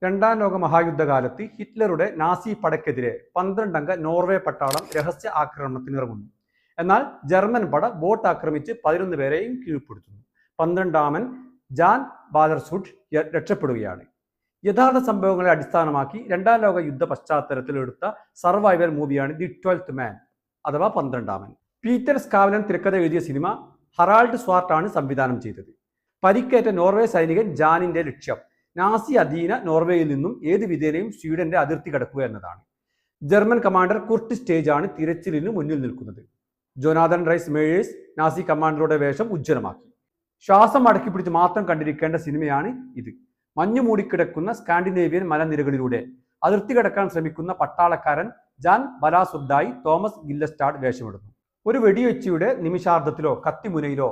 രണ്ടാം ലോക മഹായുദ്ധകാലത്ത് ഹിറ്റ്ലറുടെ നാസി പടയ്ക്കെതിരെ 12 അംഗ നോർവേ പട്ടാളം രഹസ്യ ആക്രമണത്തിനിറങ്ങുന്നു. എന്നാൽ ജർമ്മൻ പട ബോട്ട് ആക്രമിച്ച് 11 പേരെയും കീഴ്പ്പെടുത്തുന്നു. 12ാമൻ ജാൻ ബാദർസൂട്ട് രക്ഷപ്പെടുകയാണ്. യഥാർത്ഥ സംഭവങ്ങളെ അടിസ്ഥാനമാക്കി രണ്ടാം ലോക യുദ്ധ പശ്ചാത്തലത്തിൽ എടുത്ത സർവൈവൽ മൂവിയാണ് ദി 12th മാൻ അഥവാ 12ാമൻ. പീറ്റർ സ്കാവലൻ തിരക്കഥ എഴുതിയ സിനിമ ഹറാൾഡ് സ്വാർട്ടാണ് സംവിധാനം ചെയ്തത്. പരിക്കേറ്റ നോർവേ സൈനികൻ ജാനിന്റെ ലക്ഷ്യം നാസി അധീന നോർവേയിൽ നിന്നും ഏത് വിധേനയും സ്വീഡന്റെ അതിർത്തി കടക്കുക എന്നതാണ്. ജർമ്മൻ കമാൻഡർ കുർട്ട് സ്റ്റേജ് ആണ് തിരച്ചിലിന് മുന്നിൽ നിൽക്കുന്നത്. ജോനാഥൻ റൈസ് മേയേഴ്സ് നാസി കമാൻഡറുടെ വേഷം ഉജ്ജ്വലമാക്കി. ശ്വാസം അടക്കിപ്പിടിച്ച് മാത്രം കണ്ടിരിക്കേണ്ട സിനിമയാണ് ഇത്. മഞ്ഞു മൂടിക്കിടക്കുന്ന സ്കാൻഡിനേവിയൻ മലനിരകളിലൂടെ അതിർത്തി കടക്കാൻ ശ്രമിക്കുന്ന പട്ടാളക്കാരൻ ജാൻ ബലാസുർഡായി തോമസ് ഗില്ലസ്റ്റാഡ് വേഷമിടുന്നു. ഒരു വെടിവെച്ചിയുടെ നിമിഷാർദ്ധത്തിലോ കത്തിമുനയിലോ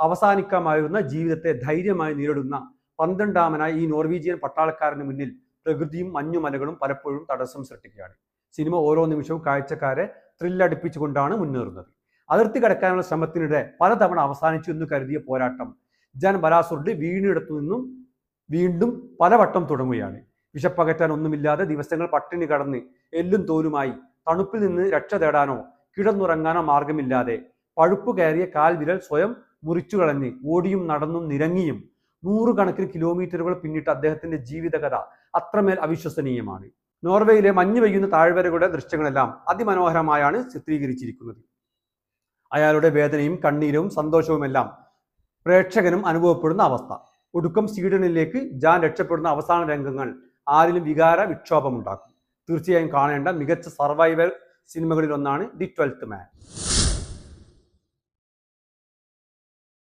അവസാനിക്കാമായിരുന്ന ജീവിതത്തെ ധൈര്യമായി നേരിടുന്ന 12ാമനായി ഈ നോർവീജിയൻ പട്ടാളക്കാരന് മുന്നിൽ പ്രകൃതിയും മഞ്ഞുമലകളും പലപ്പോഴും തടസ്സം സൃഷ്ടിക്കുകയാണ്. സിനിമ ഓരോ നിമിഷവും കാഴ്ചക്കാരെ ത്രില്ലടിപ്പിച്ചുകൊണ്ടാണ് മുന്നേറുന്നത്. അതിർത്തി കടക്കാനുള്ള ശ്രമത്തിനിടെ പലതവണ അവസാനിച്ചു എന്ന് കരുതിയ പോരാട്ടം ജാൻ ബലാസുർഡ് വീണിടത്തു നിന്നും വീണ്ടും പലവട്ടം തുടങ്ങുകയാണ്. വിശപ്പകറ്റാൻ ഒന്നുമില്ലാതെ ദിവസങ്ങൾ പട്ടിണി കടന്ന് എല്ലും തോലുമായി തണുപ്പിൽ നിന്ന് രക്ഷ തേടാനോ കിടന്നുറങ്ങാനോ മാർഗമില്ലാതെ പഴുപ്പ് കയറിയ കാൽവിരൽ സ്വയം മുറിച്ചു കളഞ്ഞ് ഓടിയും നടന്നും നിരങ്ങിയും 100 കണക്കിന് കിലോമീറ്ററുകൾ പിന്നിട്ട അദ്ദേഹത്തിന്റെ ജീവിതകഥ അത്രമേൽ അവിശ്വസനീയമാണ്. നോർവേയിലെ മഞ്ഞ് പെയ്യുന്ന താഴ്വരകളുടെ ദൃശ്യങ്ങളെല്ലാം അതിമനോഹരമായാണ് ചിത്രീകരിച്ചിരിക്കുന്നത്. അയാളുടെ വേദനയും കണ്ണീരും സന്തോഷവുമെല്ലാം പ്രേക്ഷകനും അനുഭവപ്പെടുന്ന അവസ്ഥ. ഒടുക്കം സ്വീഡനിലേക്ക് ജാൻ രക്ഷപ്പെടുന്ന അവസാന രംഗങ്ങൾ ആരിലും വികാര വിക്ഷോഭമുണ്ടാക്കും. തീർച്ചയായും കാണേണ്ട മികച്ച സർവൈവൽ സിനിമകളിൽ ഒന്നാണ് ദി 12th മാൻ.